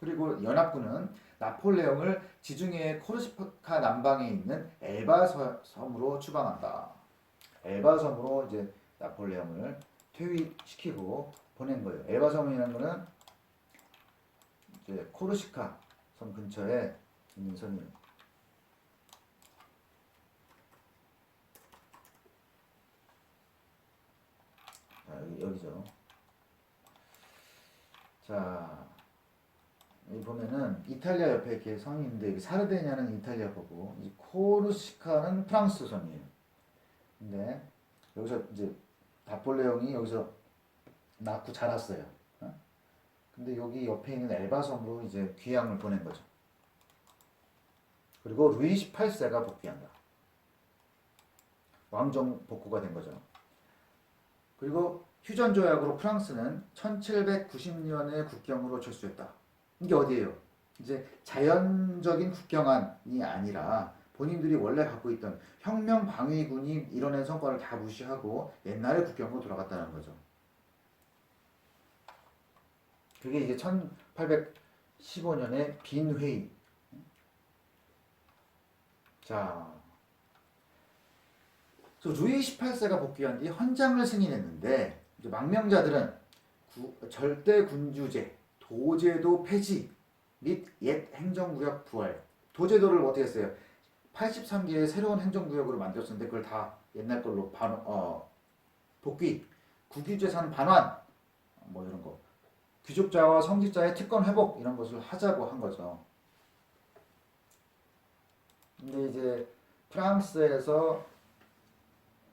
그리고 연합군은 나폴레옹을 지중해 코르시카 남방에 있는 엘바 섬으로 추방한다. 엘바 섬으로 이제 나폴레옹을 퇴위시키고 보낸 거예요. 엘바 섬이라는 거는 이제 코르시카 섬 근처에 있는 섬이에요. 자, 여기죠. 자, 여기 보면은 이탈리아 옆에 이렇게 성이 있는데 여기 사르데냐는 이탈리아 거고 이제 코르시카는 프랑스 섬이에요. 근데 여기서 이제 나폴레옹이 여기서 낳고 자랐어요. 어? 근데 여기 옆에 있는 엘바 섬으로 이제 귀향을 보낸 거죠. 그리고 루이 18세가 복귀한다. 왕정 복구가 된 거죠. 그리고 휴전 조약으로 프랑스는 1790년에 국경으로 철수했다. 이게 어디예요? 이제 자연적인 국경안이 아니라 본인들이 원래 갖고 있던 혁명 방위군이 이뤄낸 성과를 다 무시하고 옛날의 국경으로 돌아갔다는 거죠. 그게 이제 1815년에 빈 회의. 자, 루이 18세가 복귀한 뒤 헌장을 승인했는데 이제 망명자들은 절대 군주제, 도제도 폐지 및 옛 행정구역 부활. 도제도를 어떻게 했어요? 83개의 새로운 행정구역으로 만들었는데 그걸 다 옛날 걸로 복귀, 국유재산 반환, 뭐 이런 거, 귀족자와 성직자의 특권 회복 이런 것을 하자고 한 거죠. 근데 이제 프랑스에서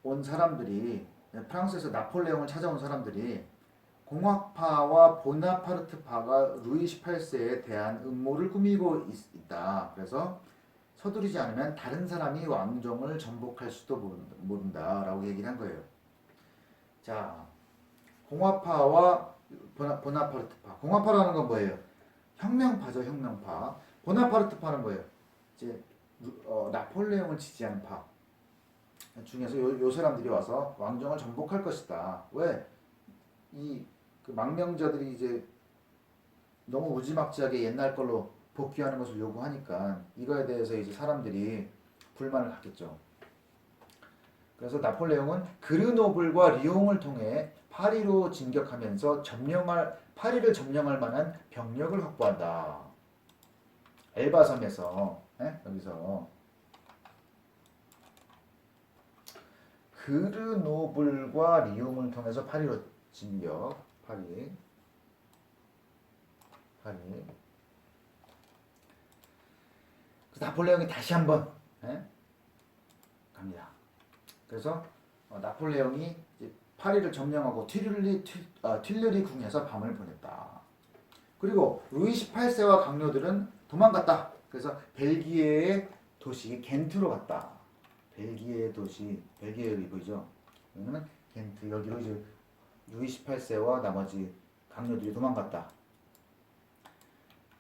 온 사람들이, 프랑스에서 나폴레옹을 찾아온 사람들이 공화파와 보나파르트파가 루이 18세에 대한 음모를 꾸미고 있다. 그래서 서두르지 않으면 다른 사람이 왕정을 전복할 수도 모른다라고 얘기를 한 거예요. 자, 공화파와 보나파르트파. 공화파라는 건 뭐예요? 혁명파죠, 혁명파. 보나파르트파는 뭐예요? 이제 나폴레옹을 지지하는 파 중에서 요 사람들이 와서 왕정을 전복할 것이다. 왜? 그 망명자들이 이제 너무 무지막지하게 옛날 걸로 복귀하는 것을 요구하니까 이거에 대해서 이제 사람들이 불만을 갖겠죠. 그래서 나폴레옹은 그르노블과 리옹을 통해 파리로 진격하면서 파리를 점령할 만한 병력을 확보한다. 엘바섬에서 여기서 그르노블과 리옹을 통해서 파리로 진격. 파리. 나폴레옹이 다시 한번 갑니다. 그래서 나폴레옹이 이제 파리를 점령하고 튠르리 궁에서 밤을 보냈다. 그리고 루이 18세와 강요들은 도망갔다. 그래서 벨기에의 도시 겐트로 갔다. 벨기에의 도시, 벨기에 여기 보이죠? 여기는 겐트, 여기로 이제 루이 18세와 나머지 강요들이 도망갔다.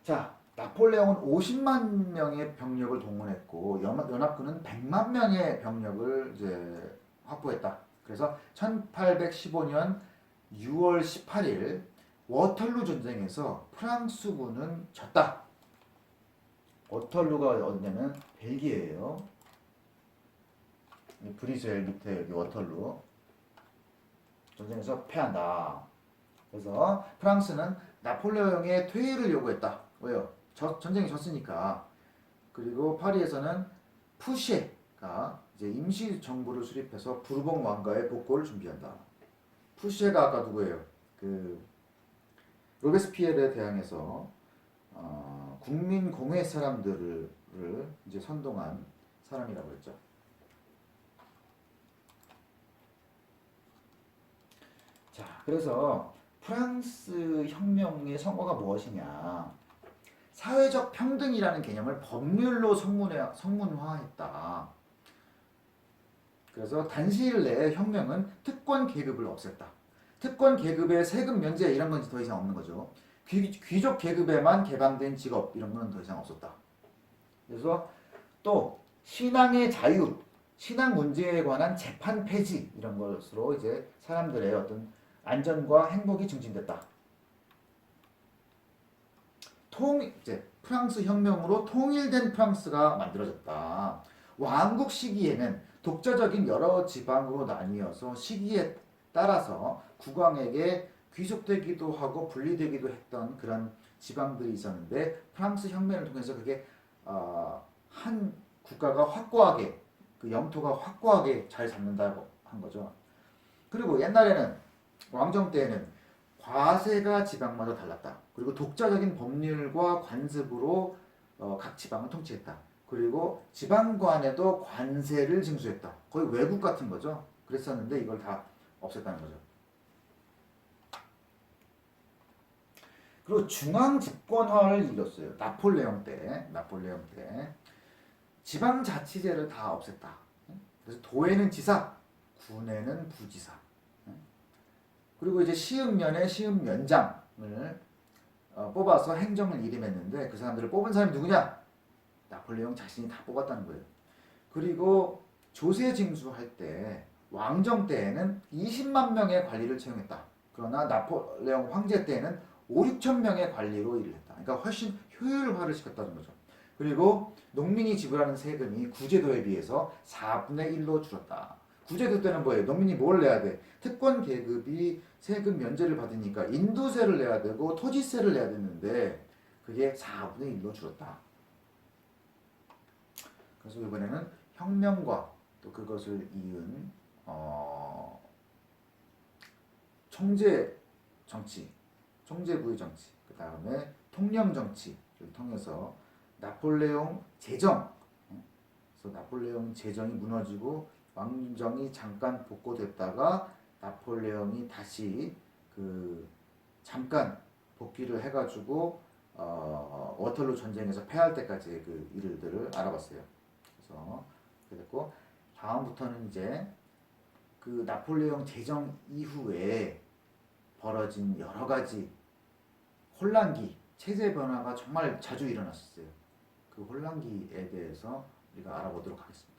자, 나폴레옹은 50만 명의 병력을 동원했고 연합군은 100만 명의 병력을 이제 확보했다. 그래서 1815년 6월 18일 워털루 전쟁에서 프랑스군은 졌다. 워털루가 어디냐면 벨기에예요. 브리셀 밑에 여기 워털루 전쟁에서 패한다. 그래서 프랑스는 나폴레옹의 퇴위를 요구했다. 왜요? 전쟁이 졌으니까. 그리고 파리에서는 푸시에가 이제 임시 정부를 수립해서 부르봉 왕가의 복고를 준비한다. 푸시에가 아까 누구예요? 그 로베스피에르에 대항해서 국민 공회 사람들을 이제 선동한 사람이라고 했죠. 자, 그래서 프랑스 혁명의 성과가 무엇이냐? 사회적 평등이라는 개념을 법률로 성문화했다. 그래서 단시일 내에 혁명은 특권 계급을 없앴다. 특권 계급의 세금 면제 이런 건 더 이상 없는 거죠. 귀족 계급에만 개방된 직업 이런 건 더 이상 없었다. 그래서 또 신앙의 자유, 신앙 문제에 관한 재판 폐지 이런 것으로 이제 사람들의 어떤 안전과 행복이 증진됐다. 이제 프랑스 혁명으로 통일된 프랑스가 만들어졌다. 왕국 시기에는 독자적인 여러 지방으로 나뉘어서 시기에 따라서 국왕에게 귀속되기도 하고 분리되기도 했던 그런 지방들이 있었는데 프랑스 혁명을 통해서 그게 한 국가가 확고하게 그 영토가 확고하게 잘 잡는다고 한 거죠. 그리고 옛날에는 왕정 때에는 과세가 지방마다 달랐다. 그리고 독자적인 법률과 관습으로 각 지방을 통치했다. 그리고 지방관에도 관세를 징수했다. 거의 외국 같은 거죠. 그랬었는데 이걸 다 없앴다는 거죠. 그리고 중앙 집권화를 이뤘어요. 나폴레옹 때 지방자치제를 다 없앴다. 그래서 도에는 지사, 군에는 부지사. 그리고 이제 시읍면에 시읍면장을 뽑아서 행정을 이름했는데 그 사람들을 뽑은 사람이 누구냐? 나폴레옹 자신이 다 뽑았다는 거예요. 그리고 조세 징수할 때 왕정 때에는 20만 명의 관리를 채용했다. 그러나 나폴레옹 황제 때에는 5, 6천 명의 관리로 일을 했다. 그러니까 훨씬 효율화를 시켰다는 거죠. 그리고 농민이 지불하는 세금이 구제도에 비해서 4분의 1로 줄었다. 구제도 때는 뭐예요? 농민이 뭘 내야 돼? 특권 계급이 세금 면제를 받으니까 인도세를 내야 되고 토지세를 내야 되는데 그게 4분의 1로 줄었다. 그래서 이번에는 혁명과 또 그것을 이은 총재 정치, 총재부의 정치, 그 다음에 통령 정치를 통해서 나폴레옹 제정, 그래서 나폴레옹 제정이 무너지고 왕정이 잠깐 복고됐다가 나폴레옹이 다시 그 잠깐 복귀를 해가지고 워털루 전쟁에서 패할 때까지의 그 일들을 알아봤어요. 그래서 그랬고 다음부터는 이제 그 나폴레옹 제정 이후에 벌어진 여러 가지 혼란기, 체제 변화가 정말 자주 일어났었어요. 그 혼란기에 대해서 우리가 알아보도록 하겠습니다.